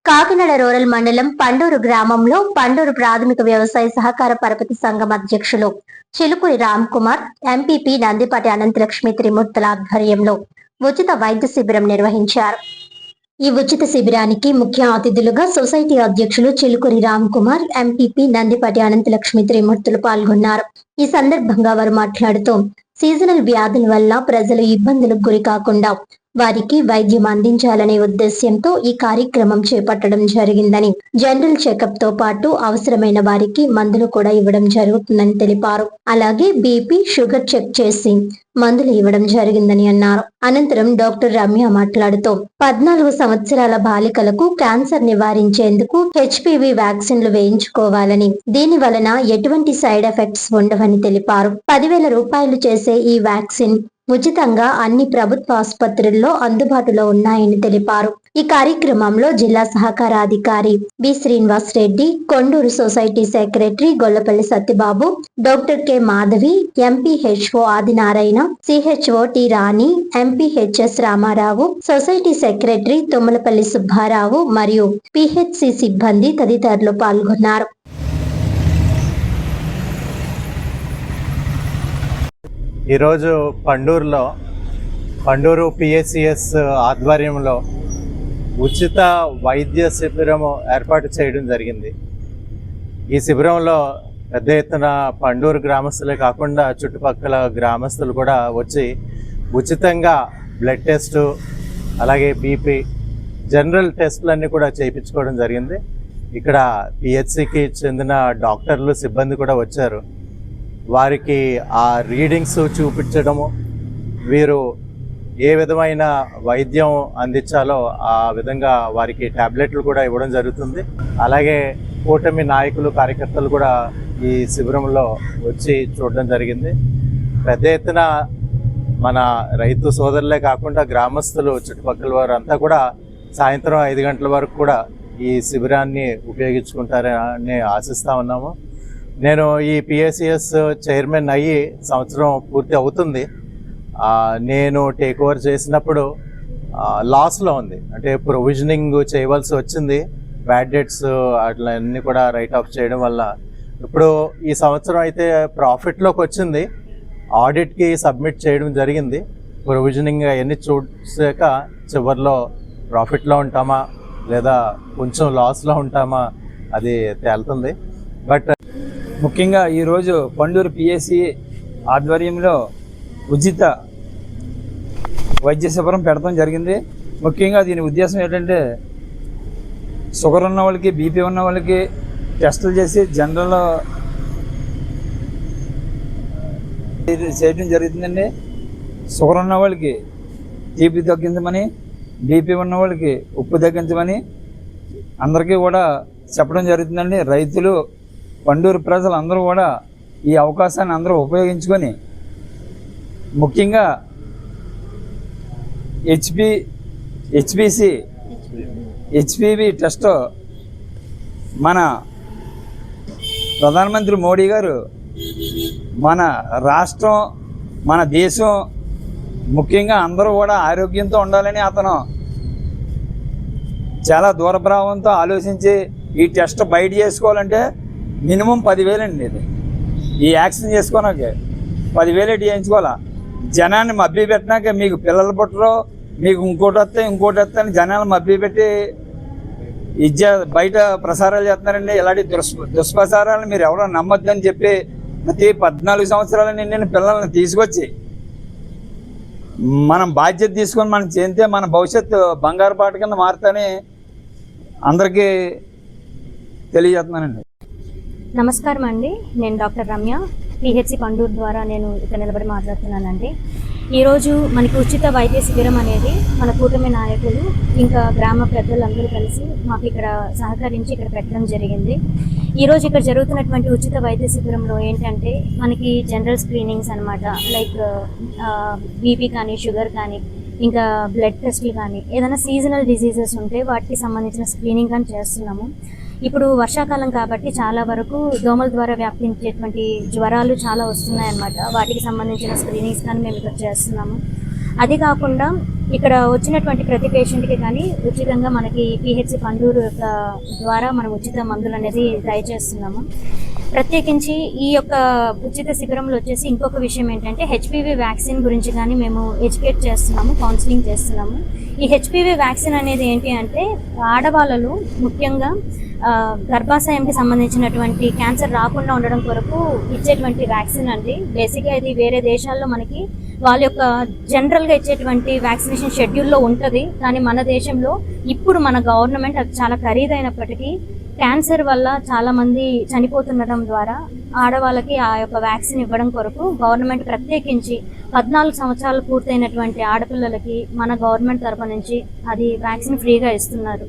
Kakinada rural మండలం పండూరు గ్రామంలో పండూరు ప్రాథమిక వ్యవసాయ సహకార పరపతి సంఘం అధ్యక్షులు చిలుకూరి రామ్ కుమార్, ఎంపీపీ నందిపాటి అనంతలక్ష్మి త్రిమూర్తుల ఆధ్వర్యంలో ఉచిత వైద్య శిబిరం నిర్వహించారు. ఈ ఉచిత శిబిరానికి ముఖ్య అతిథులుగా సొసైటీ అధ్యక్షులు చిలుకూరి రామ్ కుమార్, ఎంపీపీ నందిపాటి అనంతలక్ష్మి త్రిమూర్తులు పాల్గొన్నారు. ఈ సందర్భంగా వారు మాట్లాడుతూ సీజనల్ వ్యాధుల వల్ల ప్రజలు ఇబ్బందులకు గురి కాకుండా వారికి వైద్యం అందించాలనే ఉద్దేశ్యంతో ఈ కార్యక్రమం చేపట్టడం జరిగిందని, జనరల్ చెకప్ తో పాటు అవసరమైన వారికి మందులు కూడా ఇవ్వడం జరుగుతుందని తెలిపారు. అలాగే బీపీ, షుగర్ చెక్ చేసి మందులు ఇవ్వడం జరిగిందని అన్నారు. అనంతరం డాక్టర్ రమ్య మాట్లాడుతూ 14 సంవత్సరాల బాలికలకు క్యాన్సర్ నివారించేందుకు హెచ్పివి వ్యాక్సిన్లు వేయించుకోవాలని, దీని వలన ఎటువంటి సైడ్ ఎఫెక్ట్స్ ఉండవని తెలిపారు. 10,000 రూపాయలు చేసే ఈ వ్యాక్సిన్ ఉచితంగా అన్ని ప్రభుత్వ ఆసుపత్రుల్లో అందుబాటులో ఉన్నాయని తెలిపారు. ఈ కార్యక్రమంలో జిల్లా సహకార అధికారి B Srinivas Reddy, Konduru society secretary Gollapalli Satyababu, doctor K Madhavi, MPHO Adinarayana, CHO T Rani, MPHS Ramarao, society secretary Tummalapalli Subbarao మరియు పిహెచ్సి సిబ్బంది తదితరులు పాల్గొన్నారు. ఈరోజు పండూరు పిఎస్సిఎస్ ఆధ్వర్యంలో ఉచిత వైద్య శిబిరము ఏర్పాటు చేయడం జరిగింది. ఈ శిబిరంలో పెద్ద ఎత్తున పండూరు గ్రామస్తులే కాకుండా చుట్టుపక్కల గ్రామస్తులు కూడా వచ్చి ఉచితంగా బ్లడ్ టెస్టు, అలాగే బీపీ, జనరల్ టెస్టులన్నీ కూడా చేయించుకోవడం జరిగింది. ఇక్కడ పిహెచ్సికి చెందిన డాక్టర్లు, సిబ్బంది కూడా వచ్చారు. వారికి ఆ రీడింగ్స్ చూపించడము, వీరు ఏ విధమైన వైద్యం అందించాలో ఆ విధంగా వారికి టాబ్లెట్లు కూడా ఇవ్వడం జరుగుతుంది. అలాగే కూటమి నాయకులు, కార్యకర్తలు కూడా ఈ శిబిరంలో వచ్చి చూడడం జరిగింది. పెద్ద ఎత్తున మన రైతు సోదరులే కాకుండా గ్రామస్తులు, చుట్టుపక్కల వారు అంతా కూడా సాయంత్రం 5 గంటల వరకు కూడా ఈ శిబిరాన్ని ఉపయోగించుకుంటారని ఆశిస్తూ ఉన్నాము. నేను ఈ పిఎస్సిఎస్ చైర్మన్ అయ్యి సంవత్సరం పూర్తి అవుతుంది. నేను టేక్ ఓవర్ చేసినప్పుడు లాస్లో ఉంది, అంటే ప్రొవిజనింగ్ చేయవలసి వచ్చింది. బ్యాడ్ డెట్స్ అట్లా అన్నీ కూడా రైట్ ఆఫ్ చేయడం వల్ల ఇప్పుడు ఈ సంవత్సరం అయితే ప్రాఫిట్లోకి వచ్చింది. ఆడిట్కి సబ్మిట్ చేయడం జరిగింది. ప్రొవిజనింగ్ అవన్నీ చూసాక చివరిలో ప్రాఫిట్లో ఉంటామా లేదా కొంచెం లాస్లో ఉంటామా అది తేలుతుంది. బట్ ముఖ్యంగా ఈరోజు పండూరు పిఎస్సి ఆధ్వర్యంలో ఉచిత వైద్య శిబిరం పెడతాం జరిగింది. ముఖ్యంగా దీని ఉద్దేశం ఏంటంటే షుగర్ ఉన్న వాళ్ళకి, బీపీ ఉన్న వాళ్ళకి టెస్టులు చేసి జనరల్ చేయడం జరుగుతుందండి. షుగర్ ఉన్న వాళ్ళకి టీపీ తగ్గించమని, బీపీ ఉన్న వాళ్ళకి ఉప్పు తగ్గించమని అందరికీ కూడా చెప్పడం జరుగుతుందండి. రైతులు, పండూరు ప్రజలు అందరూ కూడా ఈ అవకాశాన్ని అందరూ ఉపయోగించుకొని ముఖ్యంగా హెచ్పివి టెస్ట్ మన ప్రధానమంత్రి మోడీ గారు మన రాష్ట్రం, మన దేశం, ముఖ్యంగా అందరూ కూడా ఆరోగ్యంతో ఉండాలని అతను చాలా దూరభావంతో ఆలోచించి ఈ టెస్ట్ బయట చేసుకోవాలంటే మినిమం 10,000 అండి. ఇది ఈ యాక్షన్ చేసుకోనాకే 10,000 చేయించుకోవాలా. జనాన్ని మభ్య పెట్టినాక మీకు పిల్లలు పుట్టరు, మీకు ఇంకోటి వస్తే అని జనాన్ని మభ్య పెట్టి బయట ప్రసారాలు చేస్తున్నారండి. ఇలాంటి దుష్ప్రచారాలను మీరు ఎవరో నమ్మొద్దని చెప్పి ప్రతి 14 సంవత్సరాల నిండిన పిల్లల్ని తీసుకొచ్చి మనం బాధ్యత తీసుకొని మనం చేస్తే మన భవిష్యత్తు బంగారు పాట కింద మారుతాని అందరికీ తెలియజేస్తున్నానండి. నమస్కారం అండి, నేను డాక్టర్ రమ్య, పిహెచ్సి పండూరు ద్వారా నేను ఇక్కడ నిలబడి మాట్లాడుతున్నానండి. ఈరోజు మనకి ఉచిత వైద్య శిబిరం అనేది మన కూటమి నాయకులు ఇంకా గ్రామ పెద్దలందరూ కలిసి మాకు ఇక్కడ సహకరించి ఇక్కడ పెట్టడం జరిగింది. ఈరోజు ఇక్కడ జరుగుతున్నటువంటి ఉచిత వైద్య శిబిరంలో ఏంటంటే మనకి జనరల్ స్క్రీనింగ్స్ అనమాట, లైక్ బీపీ కానీ, షుగర్ కానీ, ఇంకా బ్లడ్ టెస్టులు కానీ, ఏదైనా సీజనల్ డిసీజెస్ ఉంటే వాటికి సంబంధించిన స్క్రీనింగ్ కానీ చేస్తున్నాము. ఇప్పుడు వర్షాకాలం కాబట్టి చాలా వరకు దోమల ద్వారా వ్యాపించేటువంటి జ్వరాలు చాలా వస్తున్నాయన్నమాట. వాటికి సంబంధించిన స్క్రీనింగ్స్ కానీ మేము ఇక్కడ చేస్తున్నాము. అది కాకుండా ఇక్కడ వచ్చినటువంటి ప్రతి పేషెంట్కి కానీ ఉచితంగా మనకి పిహెచ్సి పండూరు యొక్క ద్వారా మనం ఉచిత మందులు అనేది దయచేస్తున్నాము. ప్రత్యేకించి ఈ యొక్క ఉచిత శిబిరంలో వచ్చేసి ఇంకొక విషయం ఏంటంటే హెచ్పివి వ్యాక్సిన్ గురించి కానీ మేము ఎడ్యుకేట్ చేస్తున్నాము, కౌన్సిలింగ్ చేస్తున్నాము. ఈ హెచ్పివి వ్యాక్సిన్ అనేది ఏంటి అంటే ఆడవాళ్ళలో ముఖ్యంగా గర్భాశయంకి సంబంధించినటువంటి క్యాన్సర్ రాకుండా ఉండడం కొరకు ఇచ్చేటువంటి వ్యాక్సిన్ అండి. బేసిక్గా ఇది వేరే దేశాల్లో మనకి వాళ్ళ యొక్క జనరల్గా ఇచ్చేటువంటి వ్యాక్సినేషన్ షెడ్యూల్లో ఉంటుంది. కానీ మన దేశంలో ఇప్పుడు మన గవర్నమెంట్ అది చాలా ఖరీదైనప్పటికీ క్యాన్సర్ వల్ల చాలామంది చనిపోతుండడం ద్వారా ఆడవాళ్ళకి ఆ యొక్క వ్యాక్సిన్ ఇవ్వడం కొరకు గవర్నమెంట్ ప్రత్యేకించి 14 సంవత్సరాలు పూర్తయినటువంటి ఆడపిల్లలకి మన గవర్నమెంట్ తరఫు నుంచి అది వ్యాక్సిన్ ఫ్రీగా ఇస్తున్నారు.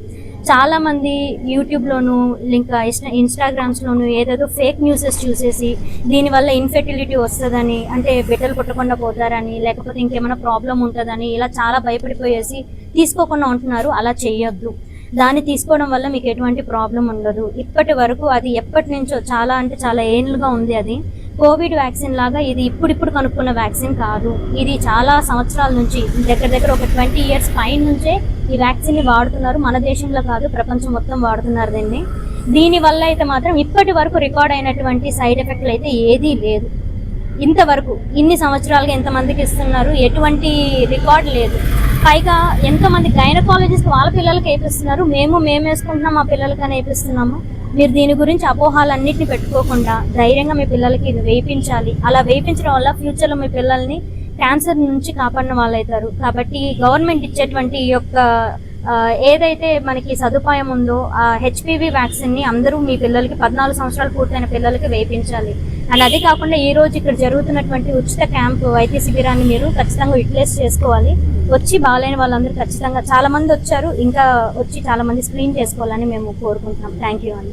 చాలామంది యూట్యూబ్లోను ఇంకా ఇన్స్టాగ్రామ్స్లోను ఏదేదో ఫేక్ న్యూసెస్ చూసేసి దీనివల్ల ఇన్ఫెర్టిలిటీ వస్తుందని, అంటే బిడ్డలు పుట్టకుండా పోతారని, లేకపోతే ఇంకేమైనా ప్రాబ్లం ఉంటుందని ఇలా చాలా భయపడిపోయేసి తీసుకోకుండా ఉంటున్నారు. అలా చేయొద్దు. దాన్ని తీసుకోవడం వల్ల మీకు ఎటువంటి ప్రాబ్లం ఉండదు. ఇప్పటి వరకు అది ఎప్పటి నుంచో చాలా అంటే చాలా ఏళ్ళుగా ఉంది. అది కోవిడ్ వ్యాక్సిన్ లాగా ఇది ఇప్పుడు కనుక్కున్న వ్యాక్సిన్ కాదు. ఇది చాలా సంవత్సరాల నుంచి దగ్గర ఒక 20 years పైన నుంచే ఈ వ్యాక్సిన్ని వాడుతున్నారు. మన దేశంలో కాదు, ప్రపంచం మొత్తం వాడుతున్నారు దీన్ని. దీనివల్ల అయితే మాత్రం ఇప్పటి వరకు రికార్డ్ అయినటువంటి సైడ్ ఎఫెక్ట్లు అయితే ఏదీ లేదు. ఇంతవరకు ఇన్ని సంవత్సరాలుగా ఎంతమందికి ఇస్తున్నారు, ఎటువంటి రికార్డ్ లేదు. పైగా ఎంతోమంది గైనకాలజిస్ట్ వాళ్ళ పిల్లలకి వేపిస్తున్నారు, మేము వేసుకుంటున్నాం, మా పిల్లలకని వేపిస్తున్నాము. మీరు దీని గురించి అపోహాలన్నింటినీ పెట్టుకోకుండా ధైర్యంగా మీ పిల్లలకి ఇది వేయించాలి. అలా వేయించడం వల్ల ఫ్యూచర్లో మీ పిల్లల్ని క్యాన్సర్ నుంచి కాపాడిన వాళ్ళు అవుతారు. కాబట్టి గవర్నమెంట్ ఇచ్చేటువంటి ఈ యొక్క ఏదైతే మనకి సదుపాయం ఉందో ఆ హెచ్పివి వ్యాక్సిన్ని అందరూ మీ పిల్లలకి 14 సంవత్సరాలు పూర్తయిన పిల్లలకి వేయించాలి. అండ్ అదే కాకుండా ఈ రోజు ఇక్కడ జరుగుతున్నటువంటి ఉచిత క్యాంప్ వైద్య శిబిరాన్ని మీరు ఖచ్చితంగా యూటిలైజ్ చేసుకోవాలి. వచ్చి బాగాలేని వాళ్ళందరూ ఖచ్చితంగా చాలా మంది వచ్చారు, ఇంకా వచ్చి చాలా మంది స్క్రీన్ చేసుకోవాలని మేము కోరుకుంటున్నాం. థ్యాంక్ యూ అండి.